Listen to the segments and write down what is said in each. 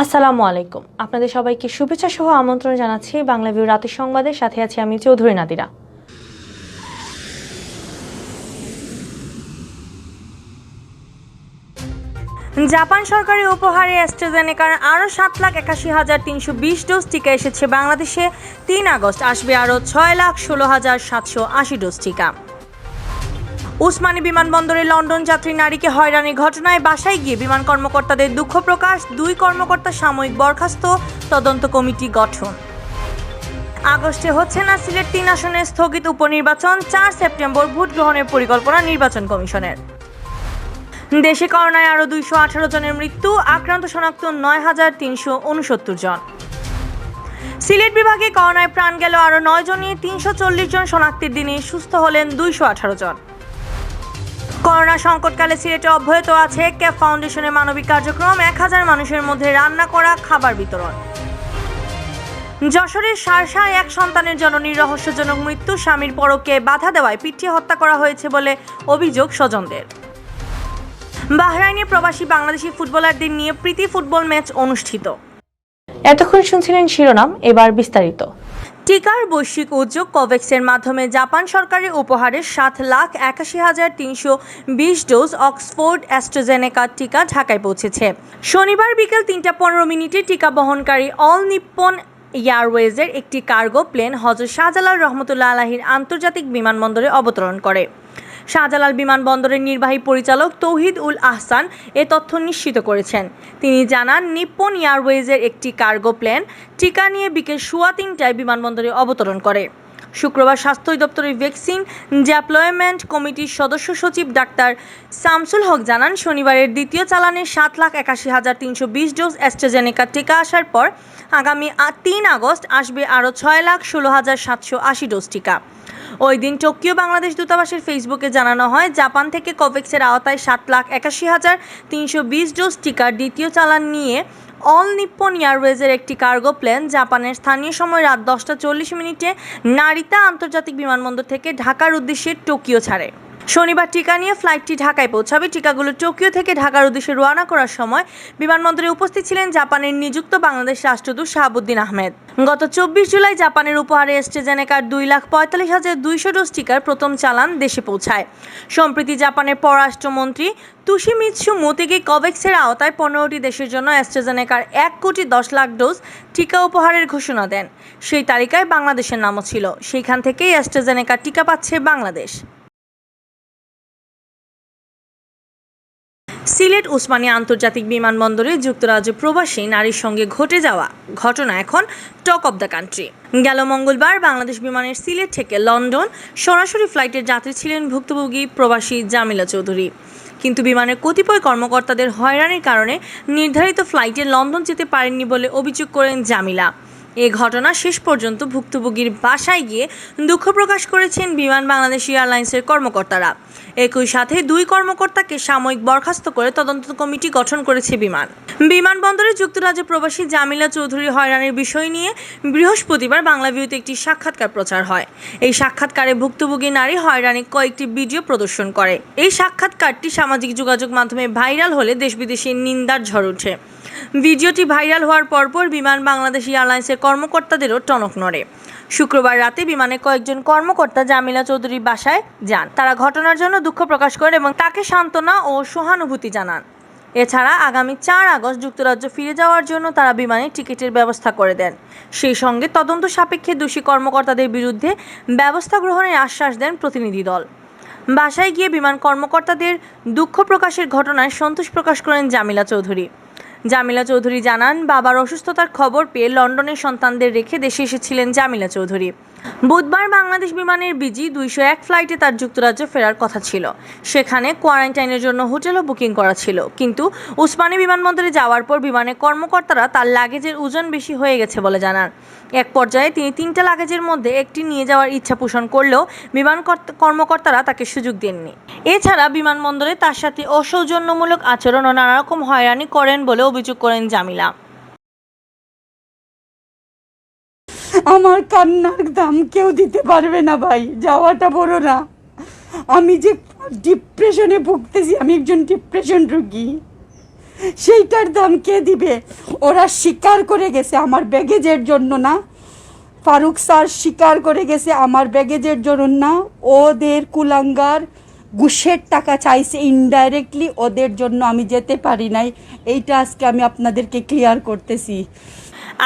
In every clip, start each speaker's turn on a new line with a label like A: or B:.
A: আসসালামু আলাইকুম। আপনাদের সবাইকে শুভেচ্ছা সহ আমন্ত্রণ জানাচ্ছি বাংলাভিউ রাতের সংবাদের সাথে আছি আমি চৌধুরী নাদিরা। জাপান সরকারি উপহারে অ্যাস্ট্রাজেনেকার আরও 7,81,320 ডোজ টিকা এসেছে বাংলাদেশে। 3 আগস্ট আসবে আরও 6,16,780 ডোজ টিকা। উসমানী বিমানবন্দরে লন্ডন যাত্রী নারীকে হয়রানির ঘটনায় বাসায় গিয়ে বিমান কর্মকর্তাদের দুঃখ প্রকাশ। 2 কর্মকর্তা সাময়িক বরখাস্ত, তদন্ত কমিটি গঠন। আগস্টে হচ্ছে না সিলেট 3 আসনের স্থগিত উপনির্বাচন। 4 সেপ্টেম্বর ভোট গ্রহণের পরিকল্পনা নির্বাচন কমিশনের। দেশে করোনায় আরও 218 জনের মৃত্যু, আক্রান্ত শনাক্ত 9,369 জন। সিলেট বিভাগে করোনায় প্রাণ গেল আরও 9 জনই, 340 জন শনাক্তের দিনে সুস্থ হলেন 218 জন। করোনা সংকটকালে সিলেটে অব্যাহত আছে ক্যাপ ফাউন্ডেশনের মানবিক কার্যক্রম। 1000 মানুষের মধ্যে রান্না করা খাবার বিতরণ। যশোরের শার্শায় এক সন্তানের জননীর রহস্যজনক মৃত্যু, স্বামীর পরকে বাধা দেওয়ায় পিটিয়ে হত্যা করা হয়েছে বলে অভিযোগ স্বজনদের। বাহরাইনে প্রবাসী বাংলাদেশি ফুটবলারদের নিয়ে প্রীতি ফুটবল ম্যাচ অনুষ্ঠিত। এতক্ষণ শুনছিলেন শিরোনাম, এবার বিস্তারিত। টিকার বৈশ্বিক উদ্যোগ কোভ্যাক্সের মাধ্যমে জাপান সরকারের উপহারে 7,81,320 ডোজ অক্সফোর্ড অ্যাস্ট্রাজেনেকা টিকা ঢাকায় পৌঁছেছে। শনিবার বিকেল 3:15 টিকা বহনকারী অল নিপ্পন এয়ারওয়েজের একটি কার্গো প্লেন হযরত শাহজালাল রহমতুল্লাহ আলাহির আন্তর্জাতিক বিমানবন্দরে অবতরণ করে। শাহজালাল বিমানবন্দরের নির্বাহী পরিচালক তৌহিদ উল আহসান এ তথ্য নিশ্চিত করেছেন। তিনি জানান, নিপ্পন এয়ারওয়েজের একটি কার্গো প্লেন টিকা নিয়ে বিকেল 3:15টায় বিমানবন্দরে অবতরণ করে। শুক্রবার স্বাস্থ্য দপ্তরের ভ্যাকসিন ডেপ্লয়মেন্ট কমিটির সদস্য সচিব ডাক্তার শামসুল হক জানান, শনিবারের দ্বিতীয় চালানে 7,81,320 ডোজ অ্যাস্ট্রাজেনেকা টিকা আসার পর আগামী 3 আগস্ট আসবে আরও 6,16,780 ডোজ টিকা। ওই দিন টোকিও বাংলাদেশ দূতাবাসের ফেসবুকে জানানো হয়, জাপান থেকে কোভ্যাক্সের আওতায় 7,81,320 ডোজ টিকার দ্বিতীয় চালান নিয়ে অল নিপ্পন এয়ারওয়েজের একটি কার্গো প্লেন জাপানের স্থানীয় সময় রাত 10:40 নারিতা আন্তর্জাতিক বিমানবন্দর থেকে ঢাকার উদ্দেশ্যে টোকিও ছাড়ে। শনিবার টিকা নিয়ে ফ্লাইটটি ঢাকায় পৌঁছাবে। টিকাগুলো টোকিও থেকে ঢাকার উদ্দেশ্যে রওনা করার সময় বিমানবন্দরে উপস্থিত ছিলেন জাপানের নিযুক্ত বাংলাদেশ রাষ্ট্রদূত শাহাবুদ্দিন আহমেদ। গত 24 জুলাই জাপানের উপহারে অ্যাস্ট্রাজেনেকার 2,45,200 ডোজ টিকার প্রথম চালান দেশে পৌঁছায়। সম্প্রতি জাপানের পররাষ্ট্রমন্ত্রী তোশিমিৎসু মোতেগি কোভ্যাক্সের আওতায় 15টি দেশের জন্য অ্যাস্ট্রাজেনেকার 1,10,00,000 ডোজ টিকা উপহারের ঘোষণা দেন। সেই তালিকায় বাংলাদেশের নামও ছিল। সেইখান থেকেই অ্যাস্ট্রাজেনেকা টিকা পাচ্ছে বাংলাদেশ। সিলেট উসমানী আন্তর্জাতিক বিমানবন্দরে যুক্তরাজ্য প্রবাসী নারীর সঙ্গে ঘটে যাওয়া ঘটনা এখন টক অব দ্য কান্ট্রি। গেল মঙ্গলবার বাংলাদেশ বিমানের সিলেট থেকে লন্ডন সরাসরি ফ্লাইটের যাত্রী ছিলেন ভুক্তভোগী প্রবাসী জামিলা চৌধুরী। কিন্তু বিমানের কতিপয় কর্মকর্তাদের হয়রানির কারণে নির্ধারিত ফ্লাইটে লন্ডন যেতে পারেননি বলে অভিযোগ করেন জামিলা। এ ঘটনা শেষ পর্যন্ত ভুক্তভোগীর বাসায় গিয়ে দুঃখ প্রকাশ করেছেন বিমান বাংলাদেশ এয়ারলাইন্সের কর্মকর্তারা। একই সাথে 2 কর্মকর্তাকে সাময়িক বরখাস্ত করে তদন্ত কমিটি গঠন করেছে বিমানবন্দরে যুক্তরাজ্য প্রবাসী জামিলা চৌধুরী হয়রানির বিষয় নিয়ে বৃহস্পতিবার বাংলাভিউতে একটি সাক্ষাৎকার প্রচার হয়। এই সাক্ষাৎকারে ভুক্তভোগী নারী হয়রানির কয়েকটি ভিডিও প্রদর্শন করে। এই সাক্ষাৎকারটি সামাজিক যোগাযোগ মাধ্যমে ভাইরাল হলে দেশ বিদেশে নিন্দার ঝড় ওঠে। ভিডিওটি ভাইরাল হওয়ার পরপর বিমান বাংলাদেশ এয়ারলাইন্সের কর্মকর্তাদেরও টনক নড়ে। শুক্রবার রাতে বিমানের কয়েকজন কর্মকর্তা জামিলা চৌধুরীর বাসায় যান। তারা ঘটনার জন্য দুঃখ প্রকাশ করেন এবং তাকে সান্ত্বনা ও সহানুভূতি জানান। এছাড়া আগামী 4 আগস্ট যুক্তরাজ্য ফিরে যাওয়ার জন্য তারা বিমানে টিকিটের ব্যবস্থা করে দেন। সেই সঙ্গে তদন্ত সাপেক্ষে দোষী কর্মকর্তাদের বিরুদ্ধে ব্যবস্থা গ্রহণের আশ্বাস দেন প্রতিনিধি দল। বাসায় গিয়ে বিমান কর্মকর্তাদের দুঃখ প্রকাশের ঘটনায় সন্তোষ প্রকাশ করেন জামিলা চৌধুরী। জামিলা চৌধুরী জানান, বাবার অসুস্থতার খবর পেয়ে লন্ডনের সন্তানদের রেখে দেশে এসেছিলেন জামিলা চৌধুরী। বুধবার বাংলাদেশ বিমানের বিজি 201 ফ্লাইটে তার যুক্তরাজ্য ফেরার কথা ছিল। সেখানে কোয়ারেন্টাইনের জন্য হোটেলও বুকিং করা ছিল। কিন্তু উসমানী বিমানবন্দরে যাওয়ার পর বিমানের কর্মকর্তারা তার লাগেজের ওজন বেশি হয়ে গেছে বলে জানান। এক পর্যায়ে তিনি 3টা লাগেজের মধ্যে একটি নিয়ে যাওয়ার ইচ্ছা পোষণ করলেও বিমান কর্মকর্তারা তাকে সুযোগ দেননি। এছাড়া বিমানবন্দরে তার সাথে অসৌজন্যমূলক আচরণ ও নানা রকম হয়রানি করেন বলে অভিযোগ করেন জামিলা।
B: আমার কান্নার দাম কেউ দিতে পারবে না ভাই, যাওয়াটা বড় না। আমি যে ডিপ্রেশনে ভুগতেছি, আমি একজন ডিপ্রেশন রোগী। সেইটার দাম কে দিবে? ওরা স্বীকার করে গেছে আমার ব্যাগেজের জন্য না, ফারুক স্যার স্বীকার করে গেছে আমার ব্যাগেজের জন্য না, ওদের কুলাঙ্গার ঘুষের টাকা চাইছে ইনডাইরেক্টলি, ওদের জন্য আমি যেতে পারি নাই। এইটা আজকে আমি আপনাদেরকে ক্লিয়ার করতেছি।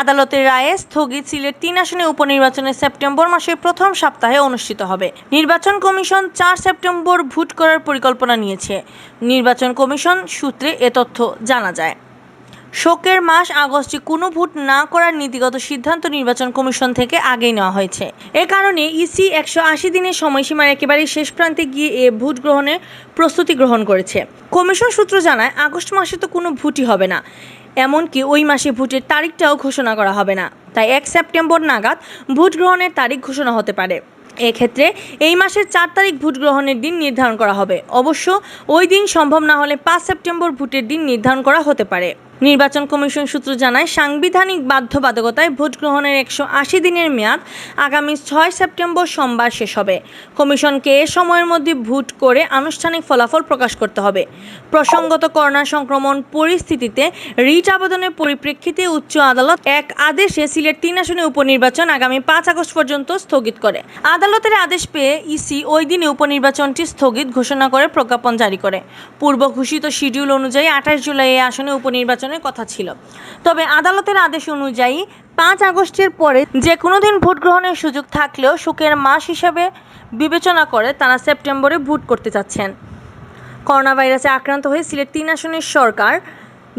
A: আদালতের রায়ে স্থগিত সিলেট 3 আসনে উপনির্বাচনে সেপ্টেম্বর মাসের প্রথম সপ্তাহে অনুষ্ঠিত হবে। নির্বাচন কমিশন 4 সেপ্টেম্বর ভোট করার পরিকল্পনা নিয়েছে। নির্বাচন কমিশন সূত্রে এ তথ্য জানা যায়। শোকের মাস আগস্টে কোনো ভোট না করার নীতিগত সিদ্ধান্ত নির্বাচন কমিশন থেকে আগেই নেওয়া হয়েছে। এ কারণে ইসি 180 দিনের সময়সীমার একেবারে শেষ প্রান্তে গিয়ে এ ভোট গ্রহণের প্রস্তুতি গ্রহণ করেছে। কমিশন সূত্র জানায়, আগস্ট মাসে তো কোনো ভোটই হবে না, এমনকি ওই মাসে ভোটের তারিখটাও ঘোষণা করা হবে না। তাই 1 সেপ্টেম্বর নাগাদ ভোট গ্রহণের তারিখ ঘোষণা হতে পারে। এক্ষেত্রে এই মাসের 4 তারিখ ভোট গ্রহণের দিন নির্ধারণ করা হবে। অবশ্য ওই দিন সম্ভব না হলে 5 সেপ্টেম্বর ভোটের দিন নির্ধারণ করা হতে পারে। নির্বাচন কমিশন সূত্র জানায়, সাংবিধানিক বাধ্যবাধকতায় ভোট গ্রহণের 180 দিনের মেয়াদ আগামী 6 সেপ্টেম্বর সোমবার শেষ হবে। কমিশনকে এ সময়ের মধ্যে ভোট করে আনুষ্ঠানিক ফলাফল প্রকাশ করতে হবে। প্রসঙ্গত, করোনা সংক্রমণ পরিস্থিতিতে রিট আবেদনের পরিপ্রেক্ষিতে উচ্চ আদালত এক আদেশে সিলেট 3 আসনে উপনির্বাচন আগামী 5 আগস্ট পর্যন্ত স্থগিত করে। আদালতের আদেশ পেয়ে ইসি ওই দিনে উপনির্বাচনটি স্থগিত ঘোষণা করে প্রজ্ঞাপন জারি করে। পূর্ব ঘোষিত শিডিউল অনুযায়ী 28 জুলাই এই আসনে উপনির্বাচনের কথা ছিল। তবে আদালতের আদেশ অনুযায়ী 5 আগস্টের পরে যে কোনো দিন ভোট গ্রহণের সুযোগ থাকলেও শোকের মাস হিসাবে বিবেচনা করে তারা সেপ্টেম্বরে ভোট করতে চাচ্ছেন। করোনা ভাইরাসে আক্রান্ত হয়ে সিলেট 3 আসনের সরকার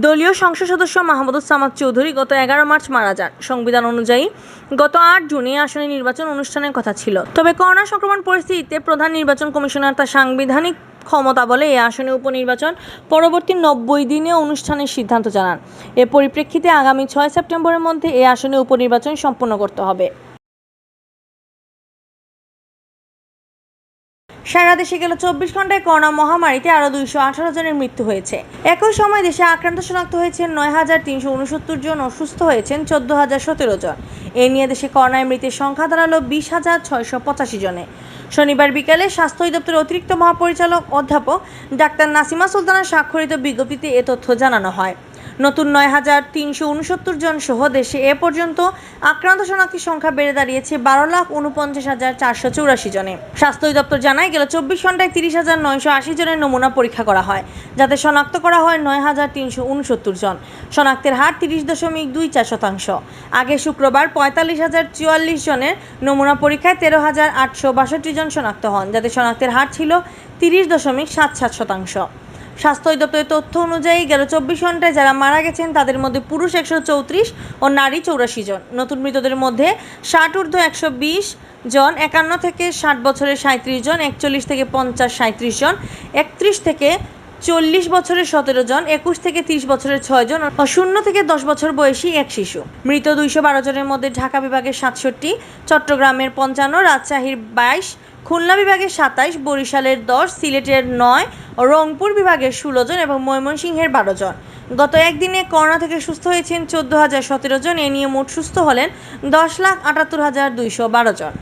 A: দলীয় সংসদ সদস্য মাহমুদুস সামাদ চৌধুরী গত 11 মার্চ মারা যান। সংবিধান অনুযায়ী গত 8 জুন এই আসনে নির্বাচন অনুষ্ঠানের কথা ছিল। তবে করোনা সংক্রমণ পরিস্থিতিতে প্রধান নির্বাচন কমিশনার তার সাংবিধানিক ক্ষমতা বলে এই আসনে উপনির্বাচন পরবর্তী 90 দিনে অনুষ্ঠানের সিদ্ধান্ত জানান। এর পরিপ্রেক্ষিতে আগামী 6 সেপ্টেম্বরের মধ্যে এই আসনে উপনির্বাচন সম্পন্ন করতে হবে। সারা দেশে গেল 24 ঘন্টায় করোনা মহামারীতে আরও 218 জনের মৃত্যু হয়েছে। একই সময় দেশে আক্রান্ত শনাক্ত হয়েছেন 9,369 জন ও সুস্থ হয়েছেন 14,017 জন। এ নিয়ে দেশে করোনায় মৃতের সংখ্যা দাঁড়ালো 20,685 জনে। শনিবার বিকেলে স্বাস্থ্য অধিদপ্তরের অতিরিক্ত মহাপরিচালক অধ্যাপক ডাক্তার নাসিমা সুলতানার স্বাক্ষরিত বিজ্ঞপ্তিতে এ তথ্য জানানো হয়। নতুন 9,369 জন সহ দেশে এ পর্যন্ত আক্রান্ত শনাক্তের সংখ্যা বেড়ে দাঁড়িয়েছে 12,49,484 জনে। স্বাস্থ্য অধিদপ্তর জানায়, গেল 24 ঘন্টায় 30,980 জনের নমুনা পরীক্ষা করা হয়, যাতে শনাক্ত করা হয় 9,369 জন। শনাক্তের হার 30.24%। আগে শুক্রবার 45,044 জনের নমুনা পরীক্ষায় 13,862 জন শনাক্ত হন, যাতে শনাক্তের হার ছিল 30.77%। স্বাস্থ্য অধিদপ্তরের তথ্য অনুযায়ী গেল 24 ঘন্টায় যারা মারা গেছেন তাদের মধ্যে পুরুষ 134 ও নারী 84 জন। নতুন মৃতদের মধ্যে 60 ঊর্ধ্ব 120 জন, 51 থেকে 60 বছরের 37 জন, 41 থেকে 50 37 জন, 31 থেকে 40 বছরের 17 জন, 21 থেকে 30 বছরের 6 জন ও 0 থেকে 10 বছর বয়সী এক শিশু। মৃত 212 জনের মধ্যে ঢাকা বিভাগের 67, চট্টগ্রামের 55, রাজশাহীর 22, খুলনা বিভাগের 27, বরিশালের 10, সিলেটের 9, রংপুর বিভাগের 16 জন এবং ময়মনসিংহের 12 জন। গত একদিনে করোনা থেকে সুস্থ হয়েছেন 14,017 জন। এ নিয়ে মোট সুস্থ হলেন 10,78,212 জন।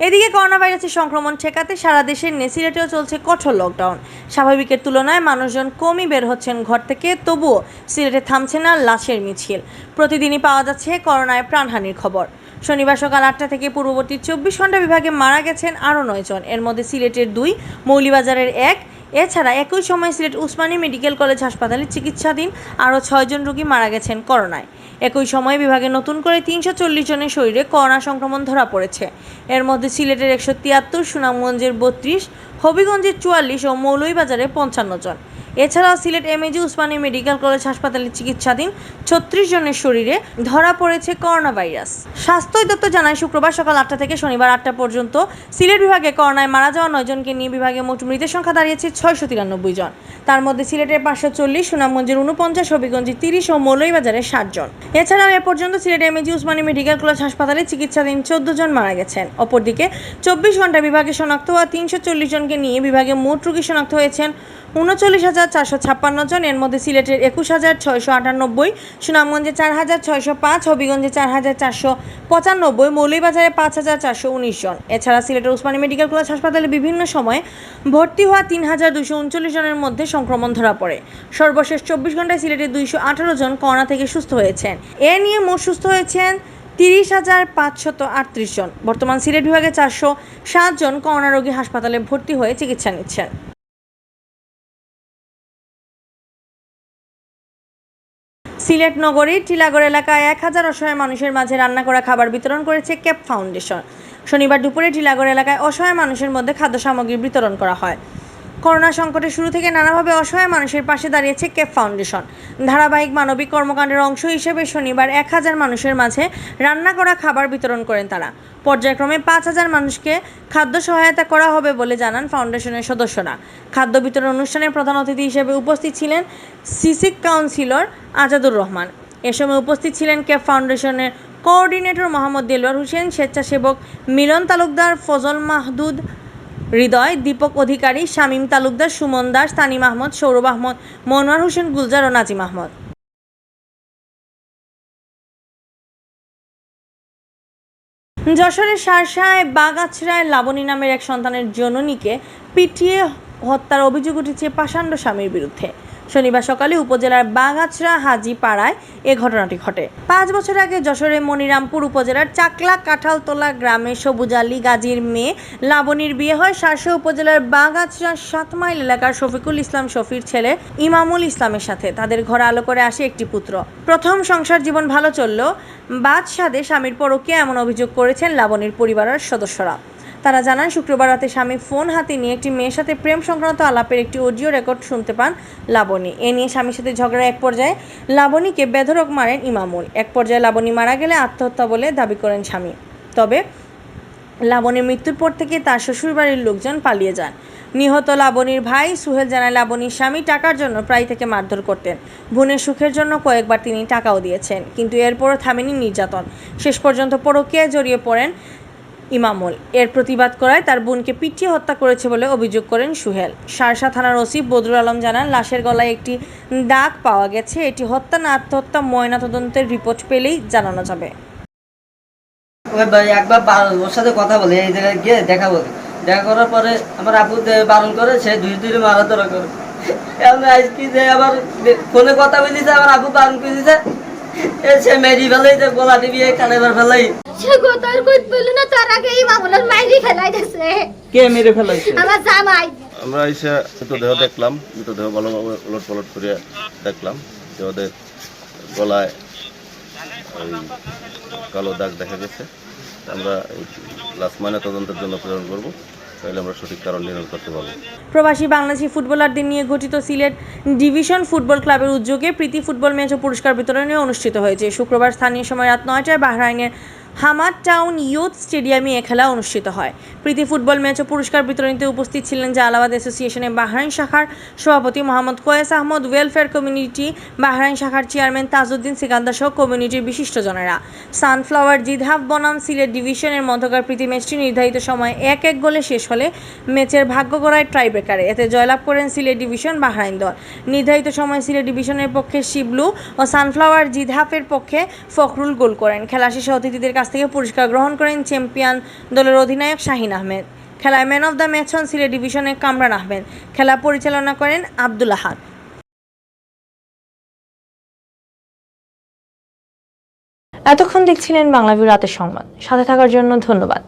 A: এদিকে করোনা ভাইরাসের সংক্রমণ ঠেকাতে সারা দেশের সিলেটেও চলছে কঠোর লকডাউন। স্বাভাবিকের তুলনায় মানুষজন কমই বের হচ্ছেন ঘর থেকে, তবুও সিলেটে থামছে না লাশের মিছিল। প্রতিদিনই পাওয়া যাচ্ছে করোনায় প্রাণহানির খবর। শনিবার সকাল 8টা থেকে পূর্ববর্তী 24 ঘন্টা বিভাগে মারা গেছেন আরও 9 জন। এর মধ্যে সিলেটের 2, মৌলভীবাজারের 1। এছাড়া একই সময় সিলেট উসমানী মেডিকেল কলেজ হাসপাতালে চিকিৎসাধীন আরও 6 জন রোগী মারা গেছেন করোনায়। একই সময়ে বিভাগে নতুন করে 340 জনের শরীরে করোনা সংক্রমণ ধরা পড়েছে। এর মধ্যে সিলেটের 173, সুনামগঞ্জের 32, হবিগঞ্জের 44 ও মৌলভীবাজারের 55 জন। এছাড়াও Sylhet MAG Usmani medical college হাসপাতালে চিকিৎসাধীন 36 জনের শরীরে ধরা পড়েছে করোনা ভাইরাস। স্বাস্থ্য অধিদপ্তর জানায়, শুক্রবার সকাল 8টা থেকে শনিবার 8টা পর্যন্ত সিলেট বিভাগে করোনায় মারা যাওয়া 9 জনকে নিয়ে বিভাগে মোট মৃতের সংখ্যা দাঁড়িয়েছে 693 জন। তার মধ্যে সিলেটের 540, সুনামগঞ্জের 49, হবিগঞ্জের 30 ও মৌলভীবাজারের 60 জন। এছাড়াও এ পর্যন্ত Sylhet MAG Usmani medical college হাসপাতালে চিকিৎসাধীন 14 জন মারা গেছেন। অপরদিকে 24 ঘন্টা বিভাগে শনাক্ত হওয়া 340 জনকে নিয়ে বিভাগে মোট রোগী শনাক্ত হয়েছেন 39,000 14,456 জন। এর মধ্যে সিলেটের 21,698, সুনামগঞ্জে 4,605, হবিগঞ্জে 4,495, মৌলভীবাজারে 5,419 জন। এছাড়া সিলেটের ওসমানী মেডিকেল কলেজ হাসপাতালে বিভিন্ন সময়ে ভর্তি হওয়া 3,239 জনের মধ্যে সংক্রমণ ধরা পড়ে। সর্বশেষ 24 ঘন্টায় সিলেটে 218 জন করোনা থেকে সুস্থ হয়েছেন। এ নিয়ে মোট সুস্থ হয়েছেন 30,538 জন। বর্তমান সিলেট বিভাগে 407 জন করোনা রোগী হাসপাতালে ভর্তি হয়ে চিকিৎসা নিচ্ছেন। সিলেট নগরীর টিলাগড় এলাকায় 1,000 অসহায় মানুষের মাঝে রান্না করা খাবার বিতরণ করেছে ক্যাপ ফাউন্ডেশন। শনিবার দুপুরে টিলাগড় এলাকায় অসহায় মানুষের মধ্যে খাদ্য সামগ্রী বিতরণ করা হয়। করোনা সংকটের শুরু থেকে নানাভাবে অসহায় মানুষের পাশে দাঁড়িয়েছে ক্যাপ ফাউন্ডেশন। ধারাবাহিক মানবিক কর্মকাণ্ডের অংশ হিসেবে শনিবার 1,000 মানুষের মাঝে রান্না করা খাবার বিতরণ করেন তারা। পর্যায়ক্রমে 5,000 মানুষকে খাদ্য সহায়তা করা হবে বলে জানান ফাউন্ডেশনের সদস্যরা। খাদ্য বিতরণ অনুষ্ঠানে প্রধান অতিথি হিসেবে উপস্থিত ছিলেন সিসিক কাউন্সিলর আজাদুর রহমান। এ সময় উপস্থিত ছিলেন ক্যাপ ফাউন্ডেশনের কোঅর্ডিনেটর মোহাম্মদ দেলোয়ার হোসেন, স্বেচ্ছাসেবক মিলন তালুকদার, ফজল মাহদুদ হৃদয়, দীপক অধিকারী, শামীম তালুকদার, সুমন দাস, তানিম আহমদ, সৌরভ আহমদ, মনোয়ার হোসেন গুলজার ও নাজিম আহমদ। যশোরের শার্শায় বাগাছড়ায় লাবণী নামের এক সন্তানের জননীকে পিটিয়ে হত্যার অভিযোগ উঠেছে পাষাণ্ড স্বামীর বিরুদ্ধে। শনিবার সকালে উপজেলার বাগাছড়া হাজিপাড়ায় এ ঘটনাটি ঘটে। 5 বছর আগে যশোরের মনিরামপুর উপজেলার চাকলা কাঁঠালতলা গ্রামে সবুজ আলী গাজীর মেয়ে লাবণীর বিয়ে হয় শার্শা উপজেলার বাগাছড়া 7 মাইল এলাকার শফিকুল ইসলাম শফির ছেলে ইমামুল ইসলামের সাথে। তাদের ঘরে আলো করে আসে একটি পুত্র। প্রথম সংসার জীবন ভালো চলল, বাদ সাধে স্বামীর পরকীয়া এমন অভিযোগ করেছেন লাবণীর পরিবারের সদস্যরা। তারা জানান, শুক্রবার রাতে স্বামী ফোন হাতে নিয়ে একটি মেয়ের সাথে প্রেম সংক্রান্ত আলাপের একটি অডিও রেকর্ড শুনতে পান লাবণী। এ নিয়ে স্বামীর সাথে ঝগড়ার এক পর্যায়ে লাবণীকে বেধড়ক মারেন ইমামুল। এক পর্যায়ে লাবণী মারা গেলে আত্মহত্যা বলে দাবি করেন স্বামী। তবে লাবণীর মৃত্যুর পর থেকে তার শ্বশুরবাড়ির লোকজন পালিয়ে যান। নিহত লাবণীর ভাই সুহেল জানায়, লাবণীর স্বামী টাকার জন্য প্রায় থেকে মারধর করতেন। বোনের সুখের জন্য কয়েকবার তিনি টাকাও দিয়েছেন, কিন্তু এরপরও থামেনি নির্যাতন। শেষ পর্যন্ত পরকীয়ায় জড়িয়ে পড়েন ইমামুল। এর প্রতিবাদ করায় তার বোনকে পিটিয়ে হত্যা করেছে বলে অভিযোগ করেন সুহেল। শার্শা থানার ওসি বদরুল আলম জানান, লাশের গলায় একটি দাগ পাওয়া গেছে। এটি হত্যা না আত্মহত্যা ময়নাতদন্তের রিপোর্ট পেলেই জানানো যাবে।
C: একবার ওর সাথে কথা বলে এই জায়গায় গিয়ে দেখা বলে, দেখা করার পরে আমার আপু বারণ করে, সে ধীরে মারা ধরা করে। আজ কি যে আবার ফোনে কথা বলিছে, আমার আপু বারণ করে দিছে, সে মেরি ফেলাই, গোলা টিভি কানে ফেলাই।
D: সে গোতার কইত পেল না, তার আগে ইমামুলের মাইরি ফেলাই দিছে।
C: কে মেরে ফেলাইছে?
D: আমার জামাই।
E: আমরা এসে মৃতদেহ দেখলাম, মৃতদেহ ভালোভাবে উলট পালট করে দেখলাম যে ওদের গলায় ওই কালো দাগ দেখা গেছে। আমরা লাশ ময়নাতদন্তের জন্য প্রেরণ করব, তাহলে আমরা সঠিক কারণ নির্ণয় করতে পারবো।
A: প্রবাসী বাংলাদেশি ফুটবলারদের নিয়ে গঠিত সিলেট ডিভিশন ফুটবল ক্লাবের উদ্যোগে প্রীতি ফুটবল ম্যাচ ও পুরস্কার বিতরণী অনুষ্ঠিত হয়েছে। শুক্রবার স্থানীয় সময় রাত 9টায় বাহরাইনের হামাদ টাউন ইয়ুথ স্টেডিয়ামে এ খেলা অনুষ্ঠিত হয়। প্রীতি ফুটবল ম্যাচ ও পুরস্কার বিতরণীতে উপস্থিত ছিলেন জালালাবাদ অ্যাসোসিয়েশনের বাহরাইন শাখার সভাপতি Mohammad Kayes Ahmad, welfare community Bahrain শাখার চেয়ারম্যান তাজউদ্দিন সিকান্দার সহ কমিউনিটির বিশিষ্টজনেরা। সানফ্লাওয়ার জিদহাব বনাম সিলেট ডিভিশনের মধ্যকার প্রীতি ম্যাচটি নির্ধারিত সময়ে 1-1 গোলে শেষ হলে ম্যাচের ভাগ্য গড়ায় টাইব্রেকারে। এতে জয়লাভ করেন সিলেট ডিভিশন বাহরাইন দল। নির্ধারিত সময়ে সিলেট ডিভিশনের পক্ষে শিবলু ও সানফ্লাওয়ার জিদহাফের পক্ষে ফখরুল গোল করেন। খেলা শেষে অতিথিদের কাছ থেকে পুরস্কার গ্রহণ করেন চ্যাম্পিয়ন দলের অধিনায়ক শাহিন আহমেদ। খেলায় ম্যান অব দ্য ম্যাচ হন সিলেট ডিভিশনের কামরান আহমেদ। খেলা পরিচালনা করেন আব্দুল আহাদ। এতক্ষণ দেখছিলেন বাংলাভিউ রাতের সংবাদ। সাথে থাকার জন্য ধন্যবাদ।